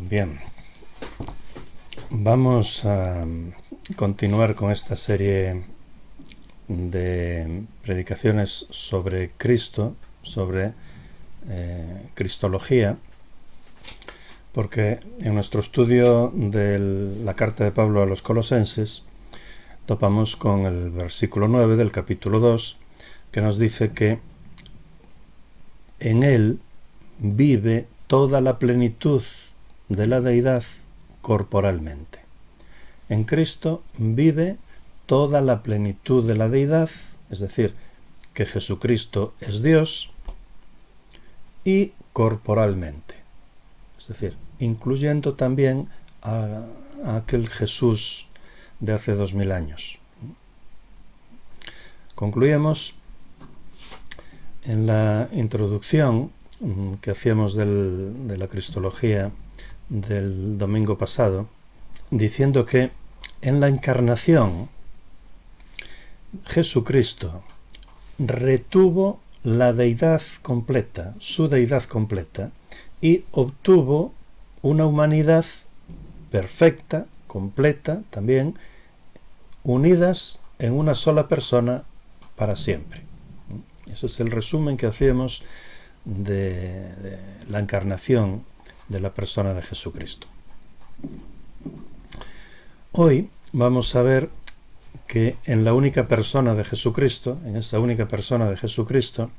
Bien, vamos a continuar con esta serie de predicaciones sobre Cristo, sobre Cristología, porque en nuestro estudio de la carta de Pablo a los Colosenses topamos con el versículo 9 del capítulo 2, que nos dice que en él vive toda la plenitud de la deidad corporalmente. En Cristo vive toda la plenitud de la deidad, es decir, que Jesucristo es Dios, y corporalmente, es decir, incluyendo también a aquel Jesús de hace 2000 años. Concluimos en la introducción que hacíamos de la Cristología del domingo pasado, diciendo que en la encarnación Jesucristo retuvo la deidad completa, su deidad completa, y obtuvo una humanidad perfecta, completa también, unidas en una sola persona para siempre. Ese es el resumen que hacíamos de la encarnación de la persona de Jesucristo. Hoy vamos a ver que en la única persona de Jesucristo, en esa única persona de Jesucristo,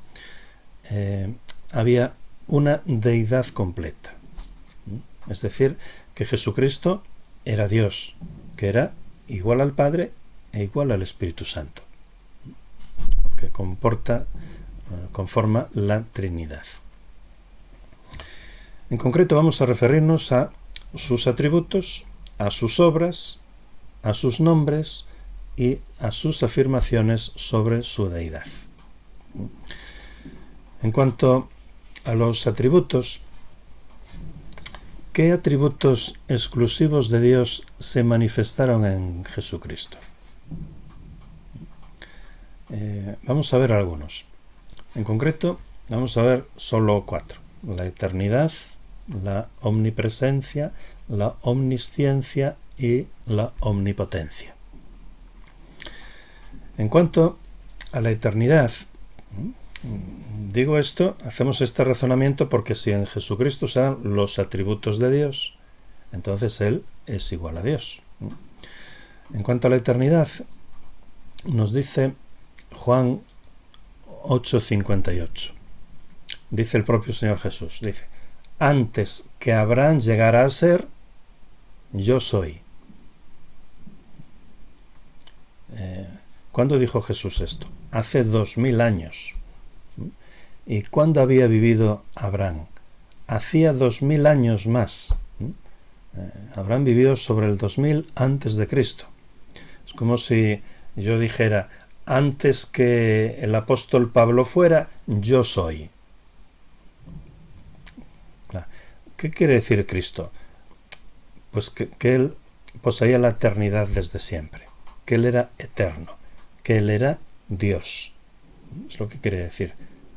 había una deidad completa. Es decir, que Jesucristo era Dios, que era igual al Padre e igual al Espíritu Santo, que conforma la Trinidad. En concreto vamos a referirnos a sus atributos, a sus obras, a sus nombres y a sus afirmaciones sobre su deidad. En cuanto a los atributos, ¿qué atributos exclusivos de Dios se manifestaron en Jesucristo? Vamos a ver algunos. En concreto, vamos a ver solo 4. La eternidad, la omnipresencia, la omnisciencia y la omnipotencia. En cuanto a la eternidad, digo esto, hacemos este razonamiento porque si en Jesucristo se dan los atributos de Dios, entonces Él es igual a Dios. En cuanto a la eternidad, nos dice Juan 8:58. Dice el propio Señor Jesús, dice: antes que Abraham llegara a ser, yo soy. ¿Cuándo dijo Jesús esto? Hace 2000 años. ¿Y cuándo había vivido Abraham? Hacía 2000 años más. Abraham vivió sobre el 2000 antes de Cristo. Es como si yo dijera: antes que el apóstol Pablo fuera, yo soy. ¿Qué quiere decir Cristo? Pues que Él poseía la eternidad desde siempre, que Él era eterno, que Él era Dios. Es lo que quiere decir.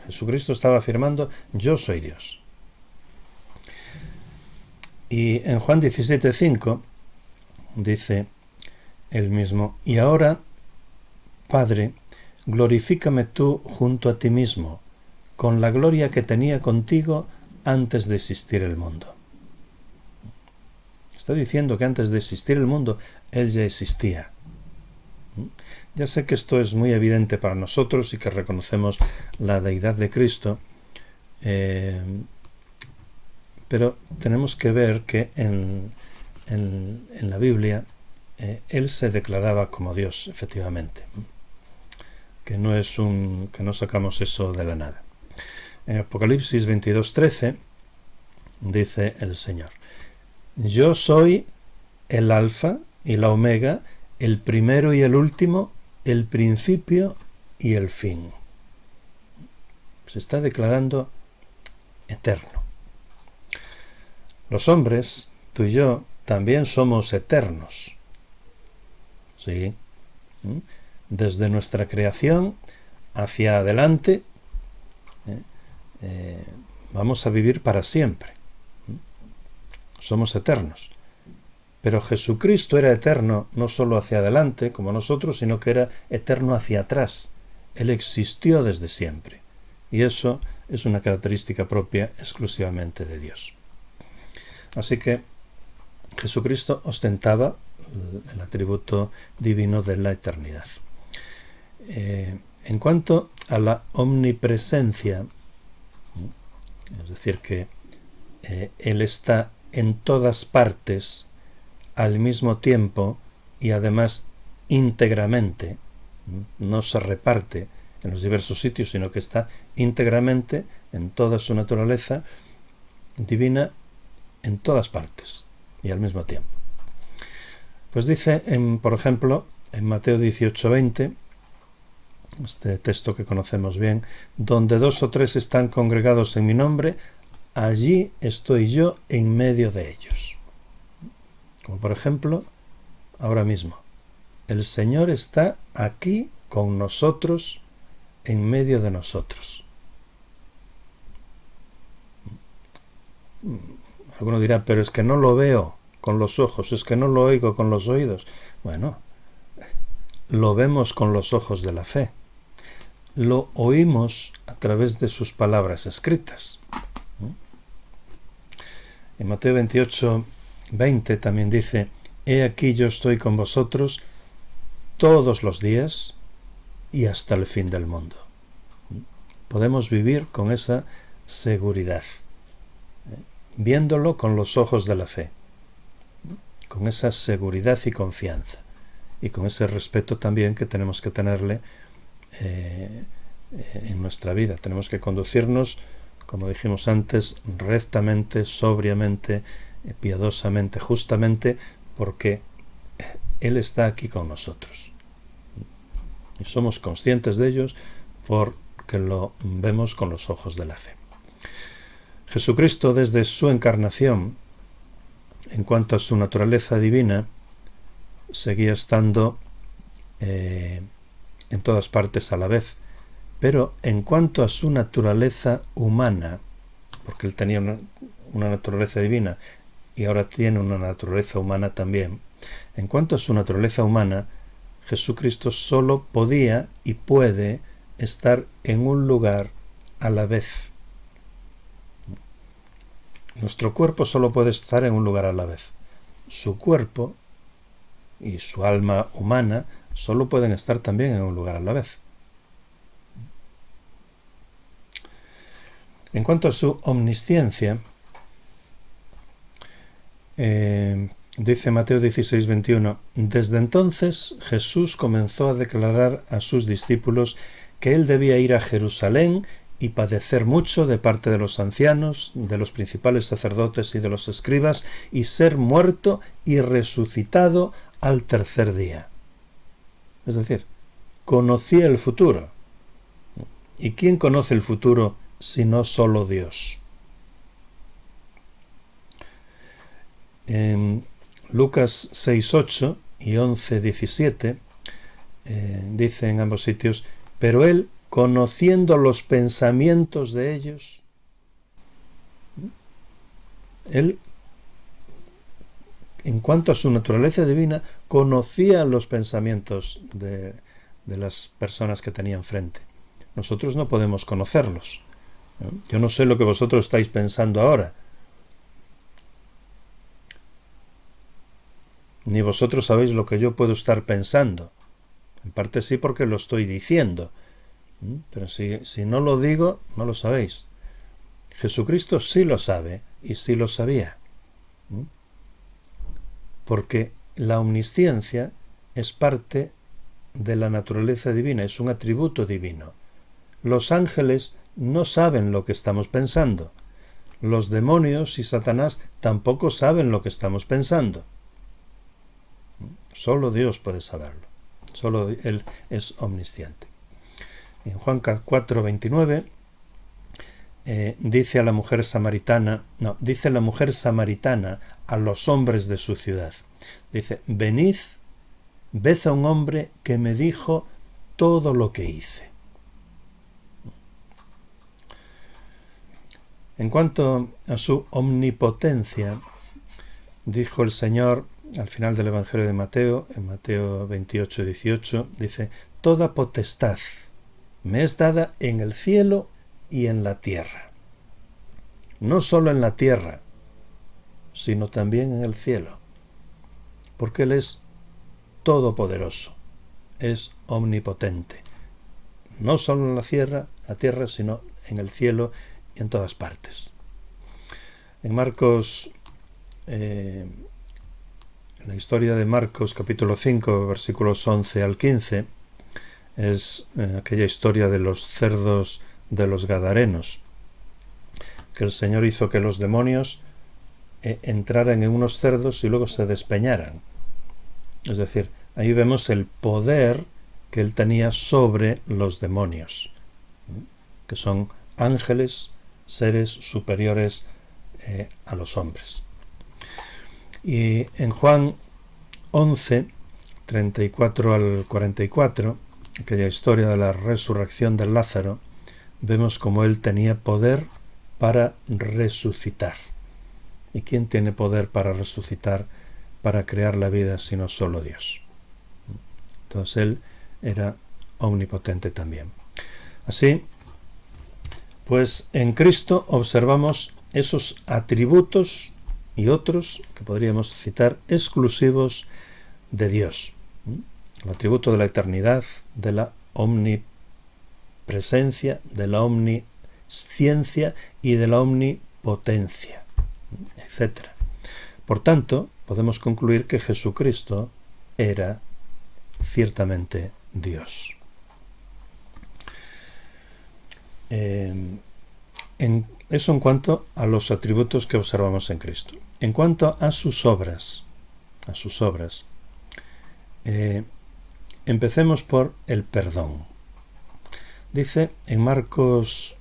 Jesucristo estaba afirmando: yo soy Dios. Y en Juan 17:5 dice él mismo: y ahora, Padre, glorifícame tú junto a ti mismo, con la gloria que tenía contigo antes de existir el mundo. Está diciendo que antes de existir el mundo, Él ya existía. Ya sé que esto es muy evidente para nosotros y que reconocemos la deidad de Cristo, pero tenemos que ver que en la Biblia Él se declaraba como Dios, efectivamente. Que no sacamos eso de la nada. En Apocalipsis 22:13 dice el Señor: yo soy el alfa y la omega, el primero y el último, el principio y el fin. Se está declarando eterno. Los hombres, tú y yo, también somos eternos. ¿Sí? Desde nuestra creación hacia adelante, vamos a vivir para siempre. somos eternos. Pero Jesucristo era eterno no solo hacia adelante, como nosotros, sino que era eterno hacia atrás. Él existió desde siempre. Y eso es una característica propia exclusivamente de Dios. Así que Jesucristo ostentaba el atributo divino de la eternidad. En cuanto a la omnipresencia, es decir, que Él está en todas partes al mismo tiempo y además íntegramente, no se reparte en los diversos sitios, sino que está íntegramente en toda su naturaleza divina en todas partes y al mismo tiempo. Pues dice, por ejemplo, en Mateo 18:20, este texto que conocemos bien, donde 2 o 3 están congregados en mi nombre, allí estoy yo en medio de ellos. Como por ejemplo, ahora mismo, el Señor está aquí con nosotros, en medio de nosotros. Alguno dirá, pero es que no lo veo con los ojos, es que no lo oigo con los oídos. Bueno, lo vemos con los ojos de la fe. Lo oímos a través de sus palabras escritas. En Mateo 28:20 también dice, he aquí yo estoy con vosotros todos los días y hasta el fin del mundo. Podemos vivir con esa seguridad, viéndolo con los ojos de la fe, con esa seguridad y confianza, y con ese respeto también que tenemos que tenerle en nuestra vida. Tenemos que conducirnos, como dijimos antes, rectamente, sobriamente, piadosamente, justamente, porque Él está aquí con nosotros. Y somos conscientes de ellos porque lo vemos con los ojos de la fe. Jesucristo, desde su encarnación, en cuanto a su naturaleza divina, seguía estando en todas partes a la vez, pero en cuanto a su naturaleza humana, porque Él tenía una naturaleza divina y ahora tiene una naturaleza humana también, en cuanto a su naturaleza humana, Jesucristo solo podía y puede estar en un lugar a la vez. Nuestro cuerpo solo puede estar en un lugar a la vez. Su cuerpo y su alma humana solo pueden estar también en un lugar a la vez. En cuanto a su omnisciencia, dice Mateo 16:21, desde entonces Jesús comenzó a declarar a sus discípulos que él debía ir a Jerusalén y padecer mucho de parte de los ancianos, de los principales sacerdotes y de los escribas, y ser muerto y resucitado al tercer día. Es decir, conocía el futuro. ¿Y quién conoce el futuro sino solo Dios? En Lucas 6:8 y 11:17 dice en ambos sitios, pero él, conociendo los pensamientos de ellos, él, en cuanto a su naturaleza divina, conocía los pensamientos de las personas que tenía enfrente. Nosotros no podemos conocerlos. Yo no sé lo que vosotros estáis pensando ahora. Ni vosotros sabéis lo que yo puedo estar pensando. En parte sí, porque lo estoy diciendo. Pero si no lo digo, no lo sabéis. Jesucristo sí lo sabe y sí lo sabía. Porque la omnisciencia es parte de la naturaleza divina, es un atributo divino. Los ángeles no saben lo que estamos pensando. Los demonios y Satanás tampoco saben lo que estamos pensando. Solo Dios puede saberlo. Solo Él es omnisciente. En Juan 4:29 dice la mujer samaritana a los hombres de su ciudad. Dice, venid, ved a un hombre que me dijo todo lo que hice. En cuanto a su omnipotencia, dijo el Señor al final del Evangelio de Mateo, en Mateo 28, 18, dice: toda potestad me es dada en el cielo y en la tierra. No solo en la tierra, sino también en el cielo. Porque Él es todopoderoso, es omnipotente. No solo en la tierra, sino en el cielo y en todas partes. En Marcos, en la historia de Marcos, capítulo 5, versículos 11 al 15, es aquella historia de los cerdos de los Gadarenos, que el Señor hizo que los demonios entraran en unos cerdos y luego se despeñaran. Es decir, ahí vemos el poder que Él tenía sobre los demonios, que son ángeles, seres superiores a los hombres. Y en Juan 11, 34 al 44, aquella historia de la resurrección de Lázaro, vemos cómo Él tenía poder para resucitar. ¿Y quién tiene poder para resucitar, para crear la vida, sino solo Dios? Entonces Él era omnipotente también. Así, pues en Cristo observamos esos atributos y otros que podríamos citar exclusivos de Dios. El atributo de la eternidad, de la omnipresencia, de la omnisciencia y de la omnipotencia, etc. Por tanto, podemos concluir que Jesucristo era ciertamente Dios. Eso en cuanto a los atributos que observamos en Cristo. En cuanto a sus obras, empecemos por el perdón. Dice en Marcos,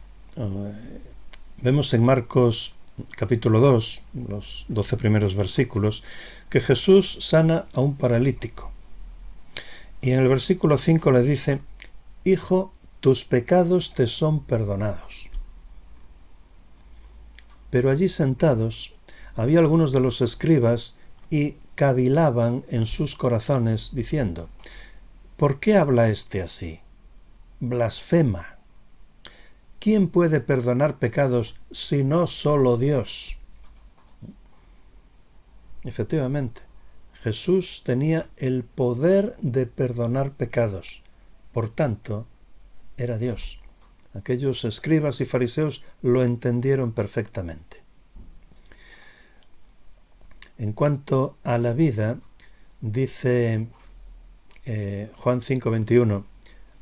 vemos en Marcos capítulo 2, los 12 primeros versículos, que Jesús sana a un paralítico. Y en el versículo 5 le dice: Hijo, tus pecados te son perdonados. Pero allí sentados había algunos de los escribas y cavilaban en sus corazones diciendo: ¿por qué habla éste así? Blasfema. ¿Quién puede perdonar pecados sino solo Dios? Efectivamente, Jesús tenía el poder de perdonar pecados. Por tanto, era Dios. Aquellos escribas y fariseos lo entendieron perfectamente. En cuanto a la vida, dice Juan 5:21,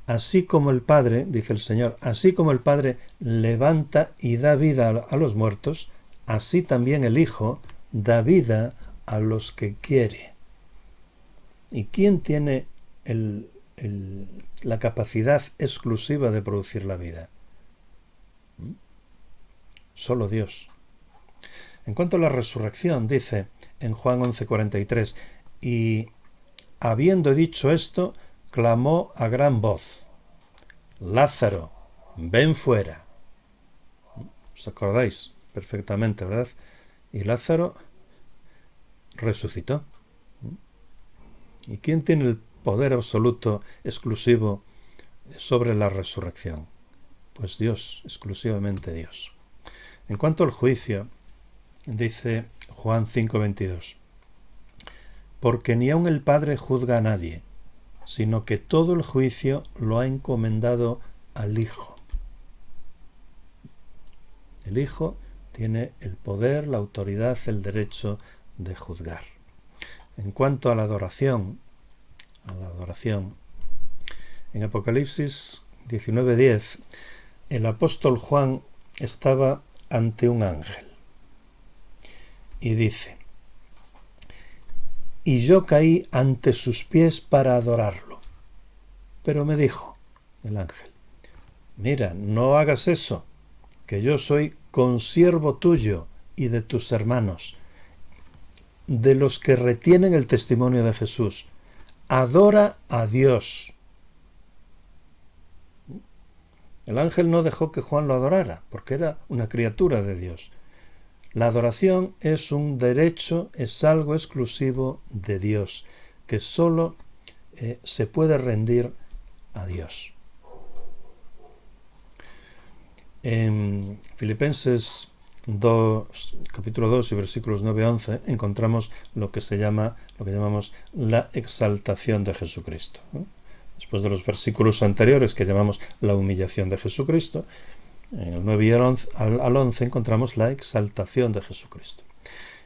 así como el Padre, dice el Señor, así como el Padre levanta y da vida a los muertos, así también el Hijo da vida a los que quiere. ¿Y quién tiene la capacidad exclusiva de producir la vida? Solo Dios. En cuanto a la resurrección, dice en Juan 11:43, y habiendo dicho esto, clamó a gran voz: Lázaro, ven fuera. ¿Os acordáis? Perfectamente, ¿verdad? Y Lázaro resucitó. ¿Y quién tiene el poder absoluto, exclusivo, sobre la resurrección? Pues Dios, exclusivamente Dios. En cuanto al juicio, dice Juan 5:22, porque ni aun el Padre juzga a nadie, sino que todo el juicio lo ha encomendado al Hijo. El Hijo tiene el poder, la autoridad, el derecho de juzgar. En cuanto a la adoración, en Apocalipsis 19:10, el apóstol Juan estaba ante un ángel y dice: y yo caí ante sus pies para adorarlo. Pero me dijo el ángel: mira, no hagas eso, que yo soy consiervo tuyo y de tus hermanos, de los que retienen el testimonio de Jesús. Adora a Dios. El ángel no dejó que Juan lo adorara, porque era una criatura de Dios. La adoración es un derecho, es algo exclusivo de Dios, que solo se puede rendir a Dios. En Filipenses 2, capítulo 2 y versículos 9 a 11 encontramos lo que llamamos la exaltación de Jesucristo. Después de los versículos anteriores que llamamos la humillación de Jesucristo, en el 9 y al 11 encontramos la exaltación de Jesucristo.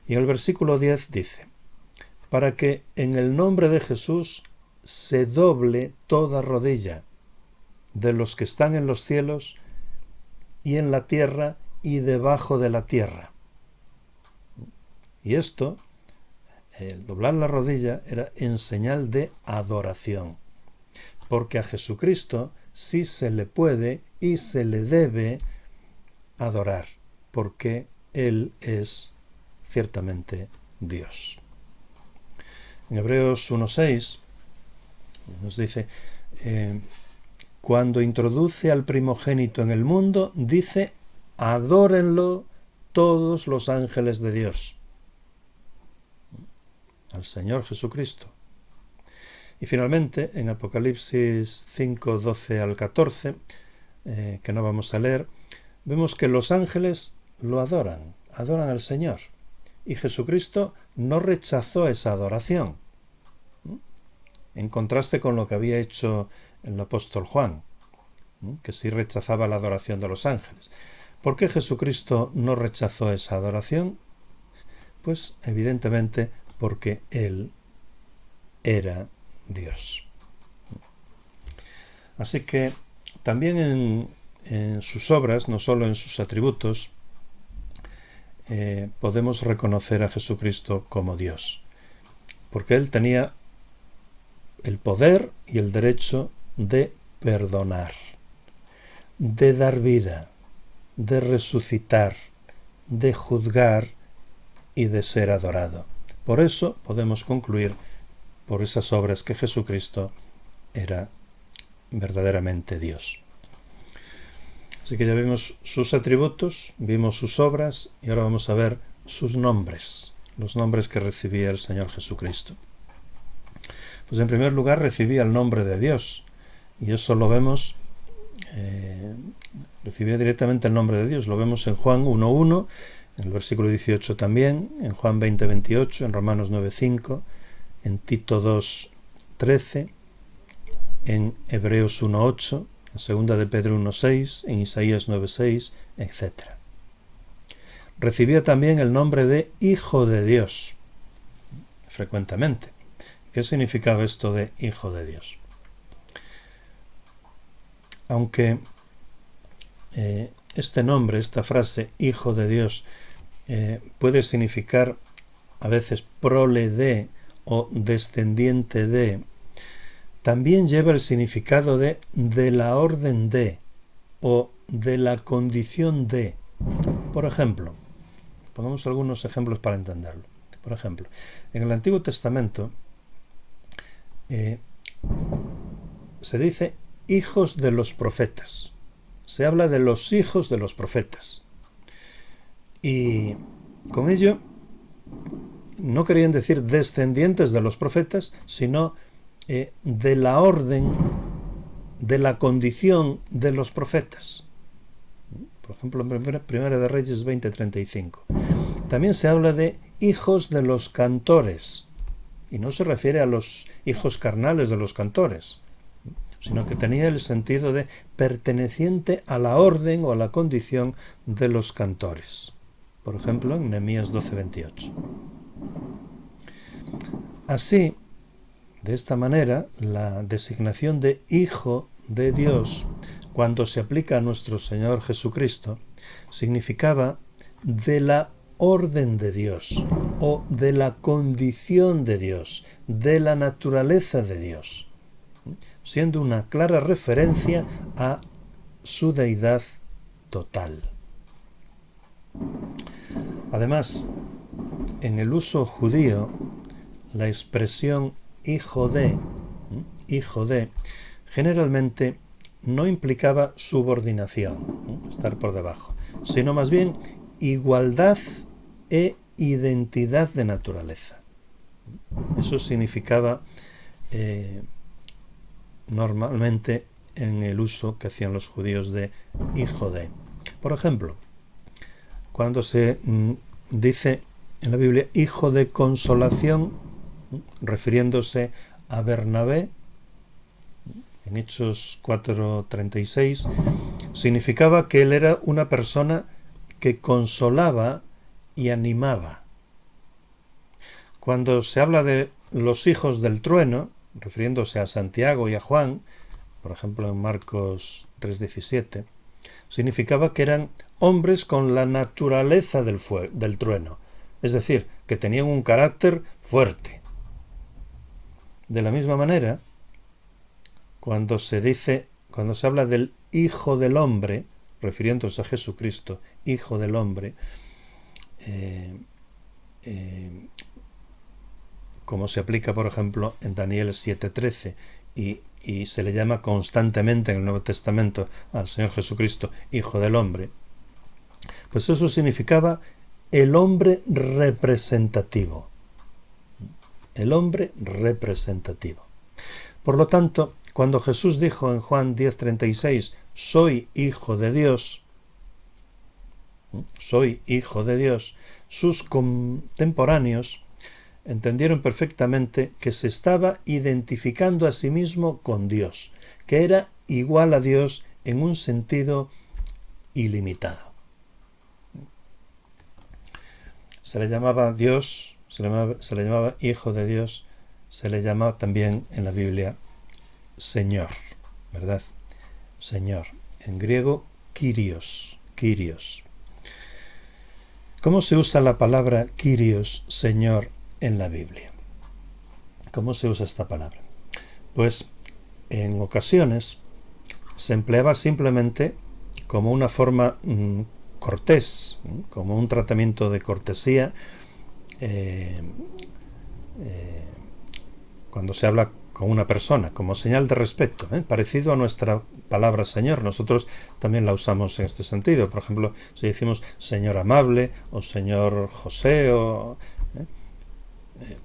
Y en el versículo 10 dice: para que en el nombre de Jesús se doble toda rodilla de los que están en los cielos y en la tierra y debajo de la tierra. Y esto, el doblar la rodilla, era en señal de adoración, porque a Jesucristo sí se le puede y se le debe adorar, porque Él es ciertamente Dios. En Hebreos 1:6 nos dice, cuando introduce al primogénito en el mundo, dice: adórenlo todos los ángeles de Dios, al Señor Jesucristo. Y finalmente, en Apocalipsis 5, 12 al 14, que no vamos a leer, vemos que los ángeles lo adoran al Señor. Y Jesucristo no rechazó esa adoración, en contraste con lo que había hecho el apóstol Juan, que sí rechazaba la adoración de los ángeles. ¿Por qué Jesucristo no rechazó esa adoración? Pues evidentemente porque Él era Dios. Así que también en sus obras, no solo en sus atributos, podemos reconocer a Jesucristo como Dios, porque Él tenía el poder y el derecho de perdonar, de dar vida, de resucitar, de juzgar y de ser adorado. Por eso podemos concluir por esas obras que Jesucristo era verdaderamente Dios. Así que ya vimos sus atributos, vimos sus obras y ahora vamos a ver sus nombres, los nombres que recibía el Señor Jesucristo. Pues en primer lugar recibía el nombre de Dios, y eso lo vemos, recibía directamente el nombre de Dios, lo vemos en Juan 1:1, en el versículo 18 también, en Juan 20:28, en Romanos 9:5, en Tito 2:13, en Hebreos 1:8, en Segunda de Pedro 1:6, en Isaías 9:6, etc. Recibía también el nombre de Hijo de Dios, frecuentemente. ¿Qué significaba esto de Hijo de Dios? Aunque este nombre, esta frase, Hijo de Dios, puede significar a veces prole de o descendiente de, también lleva el significado de la orden de o de la condición de. Por ejemplo, pongamos algunos ejemplos para entenderlo. Por ejemplo, en el Antiguo Testamento se dice hijos de los profetas. Se habla de los hijos de los profetas. Y con ello no querían decir descendientes de los profetas, sino de la orden, de la condición de los profetas. Por ejemplo, en Primera de Reyes 20:35. También se habla de hijos de los cantores, y no se refiere a los hijos carnales de los cantores, sino que tenía el sentido de perteneciente a la orden o a la condición de los cantores. Por ejemplo, en Nehemías 12:28. Así, de esta manera, la designación de Hijo de Dios, cuando se aplica a nuestro Señor Jesucristo, significaba de la orden de Dios o de la condición de Dios, de la naturaleza de Dios, siendo una clara referencia a su deidad total. Además, en el uso judío, la expresión hijo de, generalmente no implicaba subordinación, estar por debajo, sino más bien igualdad e identidad de naturaleza. Eso significaba normalmente en el uso que hacían los judíos de hijo de. Por ejemplo, cuando se dice en la Biblia hijo de consolación, refiriéndose a Bernabé, en Hechos 4:36, significaba que él era una persona que consolaba y animaba. Cuando se habla de los hijos del trueno, refiriéndose a Santiago y a Juan, por ejemplo en Marcos 3:17, significaba que eran hombres con la naturaleza del trueno, es decir, que tenían un carácter fuerte. De la misma manera, cuando se habla del Hijo del Hombre, refiriéndose a Jesucristo, Hijo del Hombre, como se aplica, por ejemplo, en Daniel 7:13, y se le llama constantemente en el Nuevo Testamento al Señor Jesucristo Hijo del Hombre, pues eso significaba el hombre representativo. El hombre representativo. Por lo tanto, cuando Jesús dijo en Juan 10:36, soy hijo de Dios, sus contemporáneos entendieron perfectamente que se estaba identificando a sí mismo con Dios, que era igual a Dios en un sentido ilimitado. Se le llamaba Dios, se le llamaba Hijo de Dios, se le llamaba también en la Biblia Señor, ¿verdad? Señor. En griego, Kyrios. ¿Cómo se usa la palabra Kyrios, Señor, en la Biblia? ¿Cómo se usa esta palabra? Pues en ocasiones se empleaba simplemente como una forma cortés, como un tratamiento de cortesía, cuando se habla con una persona, como señal de respeto, parecido a nuestra palabra Señor. Nosotros también la usamos en este sentido. Por ejemplo, si decimos Señor amable o Señor José,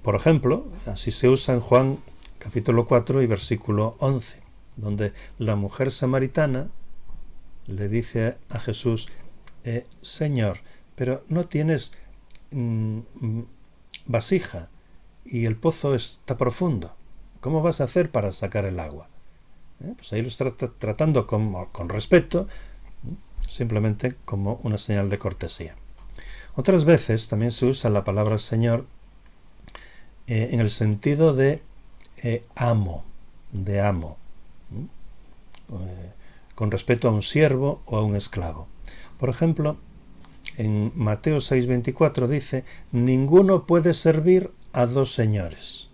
por ejemplo, así se usa en Juan capítulo 4 y versículo 11, donde la mujer samaritana le dice a Jesús, Señor, pero no tienes vasija y el pozo está profundo. ¿Cómo vas a hacer para sacar el agua? Pues ahí lo está tratando con respeto, simplemente como una señal de cortesía. Otras veces también se usa la palabra Señor en el sentido de amo, con respecto a un siervo o a un esclavo. Por ejemplo, en Mateo 6:24 dice, ninguno puede servir a dos señores.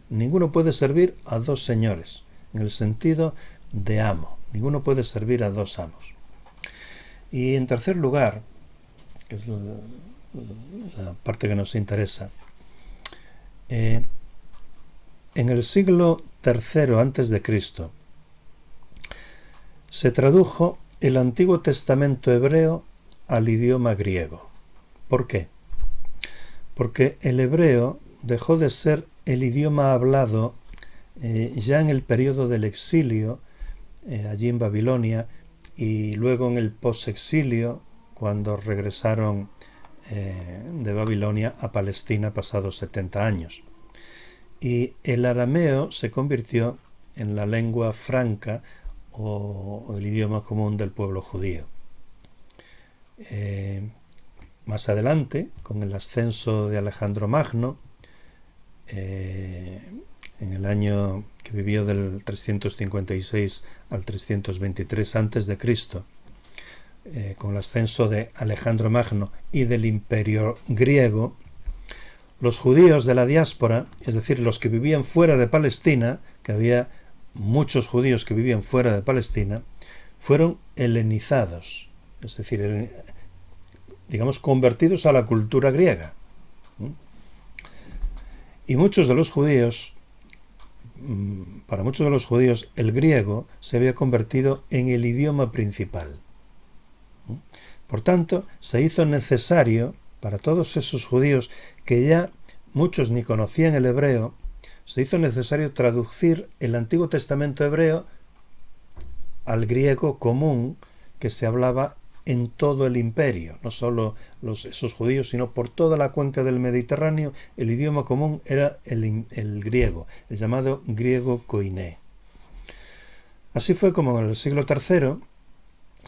Ninguno puede servir a dos señores, en el sentido de amo. Ninguno puede servir a dos amos. Y en tercer lugar, que es la parte que nos interesa, en el siglo III a.C. se tradujo el Antiguo Testamento hebreo al idioma griego. ¿Por qué? Porque el hebreo dejó de ser el idioma hablado ya en el periodo del exilio, allí en Babilonia, y luego en el posexilio, cuando regresaron de Babilonia a Palestina pasados 70 años. Y el arameo se convirtió en la lengua franca o el idioma común del pueblo judío. Más adelante, con el ascenso de Alejandro Magno, en el año que vivió del 356 al 323 a.C., con el ascenso de Alejandro Magno y del imperio griego, los judíos de la diáspora, es decir, los que vivían fuera de Palestina, que había muchos judíos que vivían fuera de Palestina, fueron helenizados, es decir, digamos, convertidos a la cultura griega. Y muchos de los judíos, para muchos de los judíos, el griego se había convertido en el idioma principal. Por tanto, se hizo necesario para todos esos judíos que ya muchos ni conocían el hebreo, se hizo necesario traducir el Antiguo Testamento hebreo al griego común que se hablaba en todo el imperio, no solo esos judíos, sino por toda la cuenca del Mediterráneo. El idioma común era el griego, el llamado griego koiné. Así fue como en el siglo III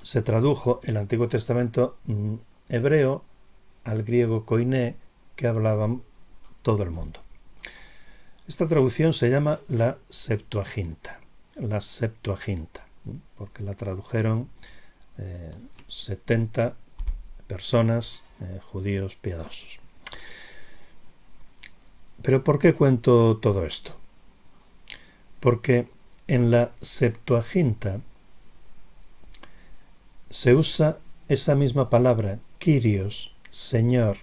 se tradujo el Antiguo Testamento hebreo al griego koiné que hablaban todo el mundo. Esta traducción se llama la Septuaginta, porque la tradujeron 70 personas, judíos piadosos. ¿Pero por qué cuento todo esto? Porque en la Septuaginta se usa esa misma palabra, Kyrios, Señor,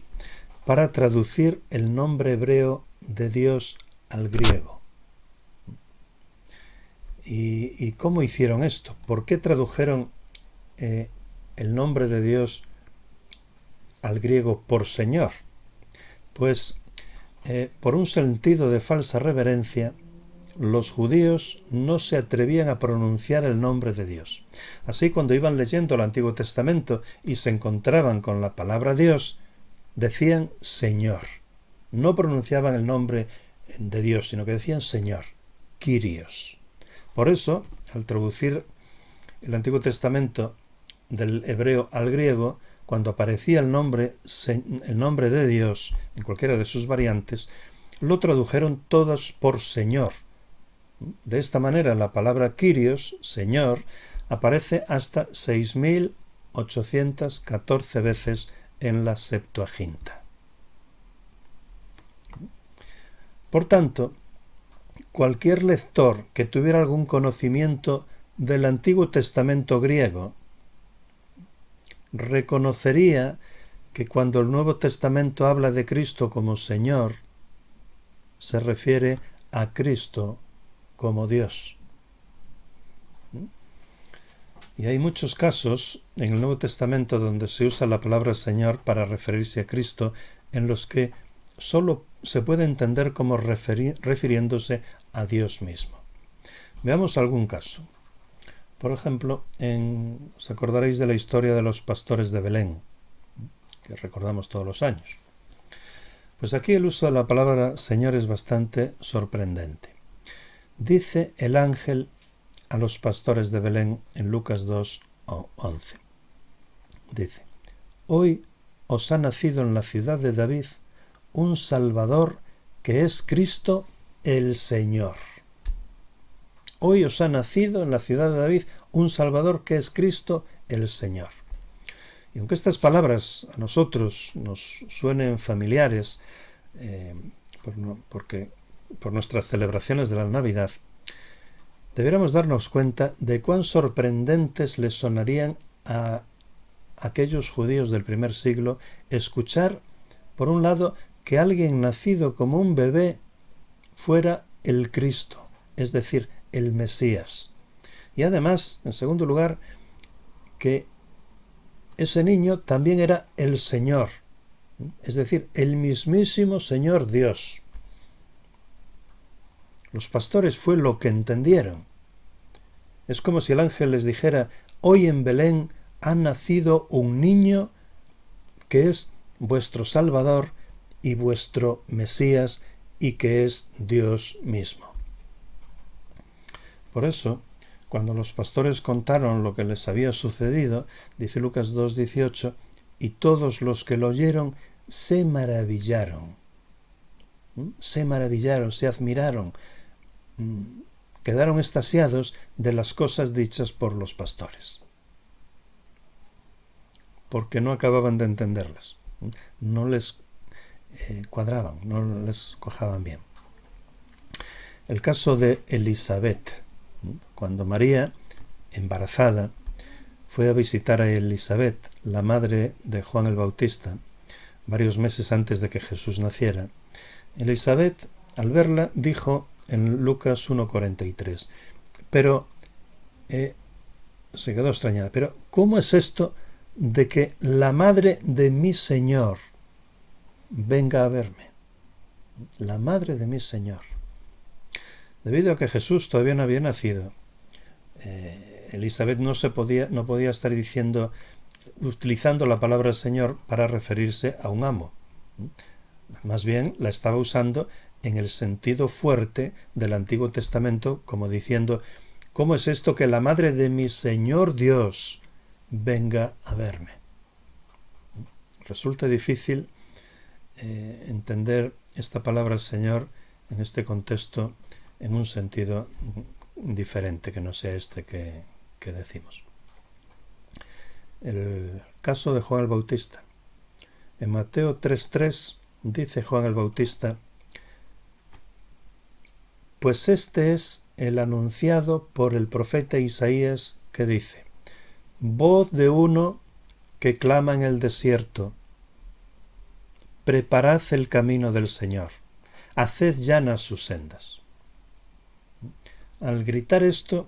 para traducir el nombre hebreo de Dios al griego. ¿Y cómo hicieron esto? ¿Por qué tradujeron el nombre de Dios al griego por Señor? Pues por un sentido de falsa reverencia, los judíos no se atrevían a pronunciar el nombre de Dios. Así, cuando iban leyendo el Antiguo Testamento y se encontraban con la palabra Dios, decían Señor. No pronunciaban el nombre de Dios, sino que decían Señor, Kyrios. Por eso, al traducir el Antiguo Testamento del hebreo al griego, cuando aparecía el nombre de Dios en cualquiera de sus variantes, lo tradujeron todos por Señor. De esta manera, la palabra Kyrios, Señor, aparece hasta 6.814 veces en la Septuaginta. Por tanto, cualquier lector que tuviera algún conocimiento del Antiguo Testamento griego reconocería que cuando el Nuevo Testamento habla de Cristo como Señor, se refiere a Cristo como Dios. Y hay muchos casos en el Nuevo Testamento donde se usa la palabra Señor para referirse a Cristo, en los que solo se puede entender como refiriéndose a Dios mismo. Veamos algún caso. Por ejemplo, os acordaréis de la historia de los pastores de Belén, que recordamos todos los años. Pues aquí el uso de la palabra Señor es bastante sorprendente. Dice el ángel a los pastores de Belén en Lucas 2:11. Dice: Hoy os ha nacido en la ciudad de David un Salvador que es Cristo el Señor. Hoy os ha nacido en la ciudad de David un Salvador que es Cristo el Señor. Y aunque estas palabras a nosotros nos suenen familiares, por nuestras celebraciones de la Navidad, deberíamos darnos cuenta de cuán sorprendentes les sonarían a aquellos judíos del primer siglo escuchar, por un lado, que alguien nacido como un bebé fuera el Cristo, es decir, el Mesías. Y además, en segundo lugar, que ese niño también era el Señor, es decir, el mismísimo Señor Dios. Los pastores fue lo que entendieron. Es como si el ángel les dijera: hoy en Belén ha nacido un niño que es vuestro Salvador y vuestro Mesías y que es Dios mismo. Por eso, cuando los pastores contaron lo que les había sucedido, dice Lucas 2:18, y todos los que lo oyeron se maravillaron. Se admiraron, quedaron extasiados de las cosas dichas por los pastores, porque no acababan de entenderlas, no les cuadraban, no les cuajaban bien. El caso de Elisabet, cuando María, embarazada, fue a visitar a Elisabet, la madre de Juan el Bautista, varios meses antes de que Jesús naciera. Elisabet, al verla, dijo en Lucas 1:43, pero se quedó extrañada, pero ¿cómo es esto de que la madre de mi Señor venga a verme. La madre de mi Señor. Debido a que Jesús todavía no había nacido, Elizabeth no podía estar utilizando la palabra Señor para referirse a un amo. Más bien la estaba usando en el sentido fuerte del Antiguo Testamento, como diciendo: ¿cómo es esto que la madre de mi Señor Dios venga a verme? Resulta difícil entender esta palabra Señor en este contexto en un sentido diferente que no sea este que decimos. El caso de Juan el Bautista. En Mateo 3:3 dice Juan el Bautista: pues este es el anunciado por el profeta Isaías, que dice: voz de uno que clama en el desierto, preparad el camino del Señor, haced llanas sus sendas. Al gritar esto,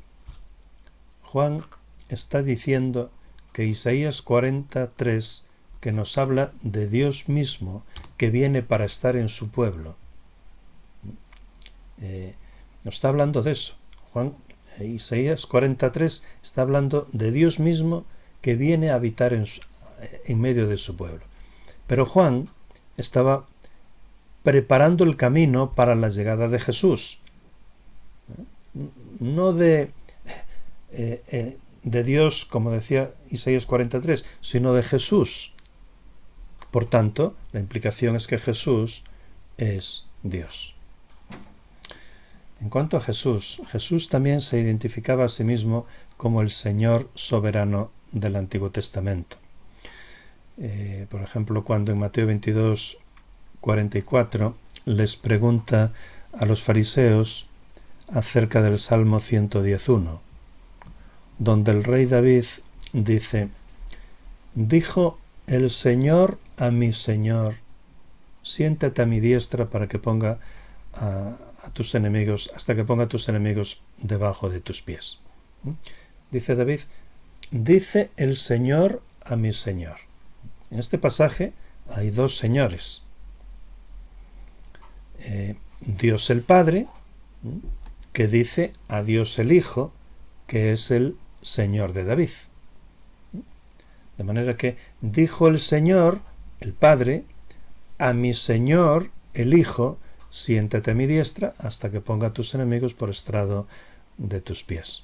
Juan está diciendo que Isaías 43, que nos habla de Dios mismo que viene para estar en su pueblo, nos está hablando de eso. Isaías 43 está hablando de Dios mismo que viene a habitar en medio de su pueblo. Pero Juan estaba preparando el camino para la llegada de Jesús. No de Dios, como decía Isaías 43, sino de Jesús. Por tanto, la implicación es que Jesús es Dios. En cuanto a Jesús, Jesús también se identificaba a sí mismo como el Señor soberano del Antiguo Testamento. Por ejemplo, cuando en Mateo 22:44 les pregunta a los fariseos acerca del Salmo 110:1, donde el rey David dice: dijo el Señor a mi Señor, siéntate a mi diestra para que ponga a tus enemigos, hasta que ponga a tus enemigos debajo de tus pies. Dice David: dice el Señor a mi Señor. En este pasaje hay dos señores. Dios el Padre, que dice a Dios el Hijo, que es el Señor de David. De manera que dijo el Señor, el Padre, a mi Señor, el Hijo: siéntate a mi diestra hasta que ponga a tus enemigos por estrado de tus pies.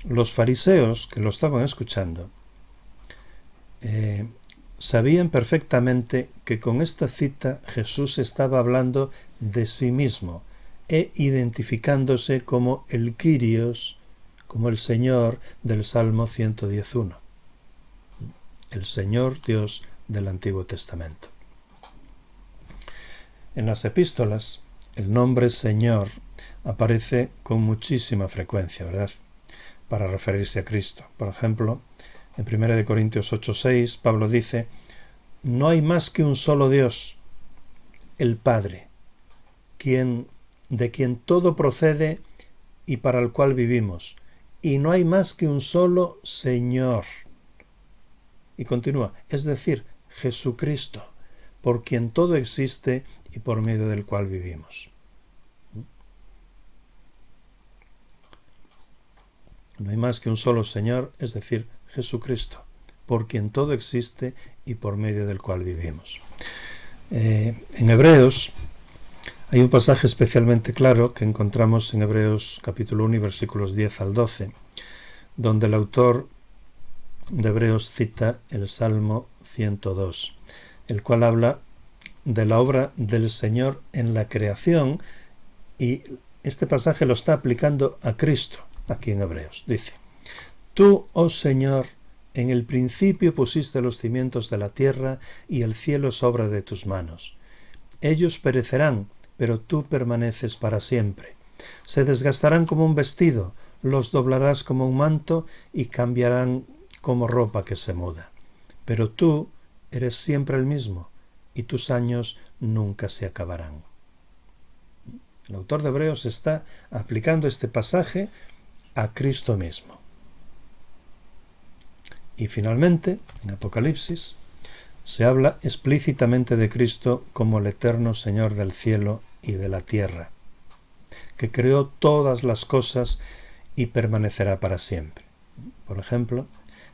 Los fariseos que lo estaban escuchando sabían perfectamente que con esta cita Jesús estaba hablando de sí mismo e identificándose como el Kyrios, como el Señor del Salmo 110:1, el Señor Dios del Antiguo Testamento. En las epístolas, el nombre Señor aparece con muchísima frecuencia, ¿verdad?, para referirse a Cristo. Por ejemplo, en 1 Corintios 8:6, Pablo dice: no hay más que un solo Dios, el Padre, de quien todo procede y para el cual vivimos, y no hay más que un solo Señor. Y continúa: es decir, Jesucristo, por quien todo existe y por medio del cual vivimos. No hay más que un solo Señor, es decir, Jesucristo, por quien todo existe y por medio del cual vivimos. En Hebreos hay un pasaje especialmente claro que encontramos en Hebreos capítulo 1 y versículos 10 al 12, donde el autor de Hebreos cita el Salmo 102, el cual habla de la obra del Señor en la creación, y este pasaje lo está aplicando a Cristo aquí en Hebreos. Dice: tú, oh Señor, en el principio pusiste los cimientos de la tierra y el cielo es obra de tus manos. Ellos perecerán, pero tú permaneces para siempre. Se desgastarán como un vestido, los doblarás como un manto y cambiarán como ropa que se muda. Pero tú eres siempre el mismo y tus años nunca se acabarán. El autor de Hebreos está aplicando este pasaje a Cristo mismo. Y finalmente, en Apocalipsis, se habla explícitamente de Cristo como el eterno Señor del cielo y de la tierra, que creó todas las cosas y permanecerá para siempre. Por ejemplo,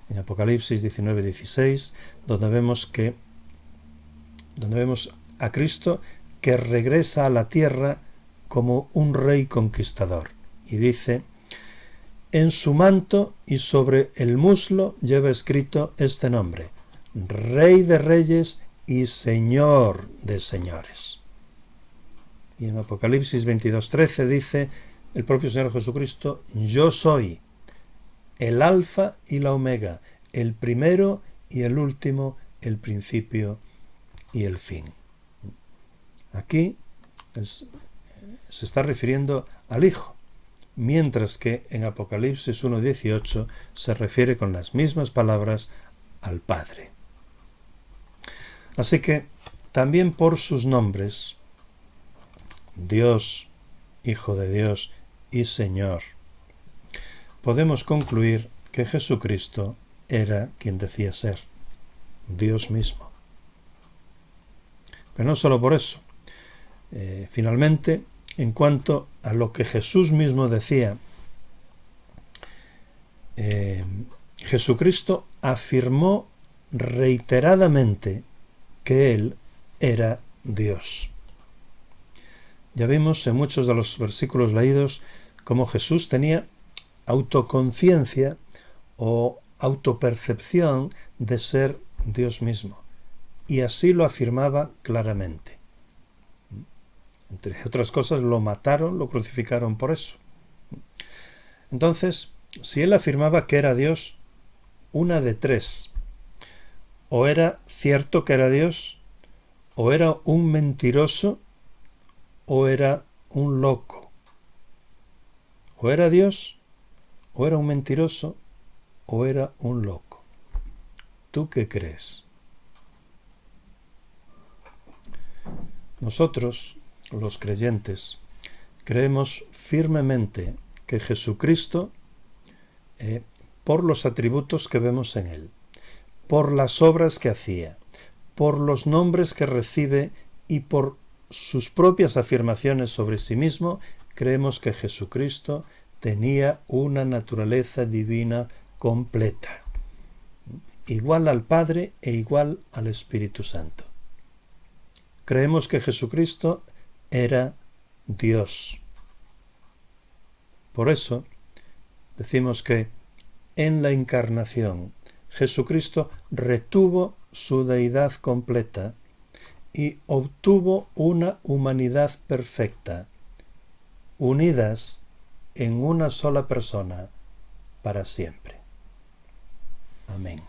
en Apocalipsis 19:16, donde vemos a Cristo que regresa a la tierra como un rey conquistador. Y dice: en su manto y sobre el muslo lleva escrito este nombre: Rey de Reyes y Señor de Señores. Y en Apocalipsis 22:13 dice el propio Señor Jesucristo: yo soy el Alfa y la Omega, el primero y el último, el principio y el fin. Aquí se está refiriendo al Hijo, mientras que en Apocalipsis 1:18 se refiere con las mismas palabras al Padre. Así que también por sus nombres, Dios, Hijo de Dios y Señor, podemos concluir que Jesucristo era quien decía ser, Dios mismo. Pero no solo por eso. Finalmente, en cuanto a lo que Jesús mismo decía, Jesucristo afirmó reiteradamente que Él era Dios. Ya vimos en muchos de los versículos leídos cómo Jesús tenía autoconciencia o autopercepción de ser Dios mismo, y así lo afirmaba claramente. Entre otras cosas, lo mataron, lo crucificaron por eso. Entonces, si él afirmaba que era Dios, una de tres: o era cierto que era Dios, o era un mentiroso, o era un loco. O era Dios, o era un mentiroso, o era un loco. ¿Tú qué crees? Nosotros, los creyentes, creemos firmemente que Jesucristo, por los atributos que vemos en Él, por las obras que hacía, por los nombres que recibe y por sus propias afirmaciones sobre sí mismo, creemos que Jesucristo tenía una naturaleza divina completa, igual al Padre e igual al Espíritu Santo. Creemos que Jesucristo era Dios. Por eso decimos que en la encarnación Jesucristo retuvo su deidad completa y obtuvo una humanidad perfecta, unidas en una sola persona para siempre. Amén.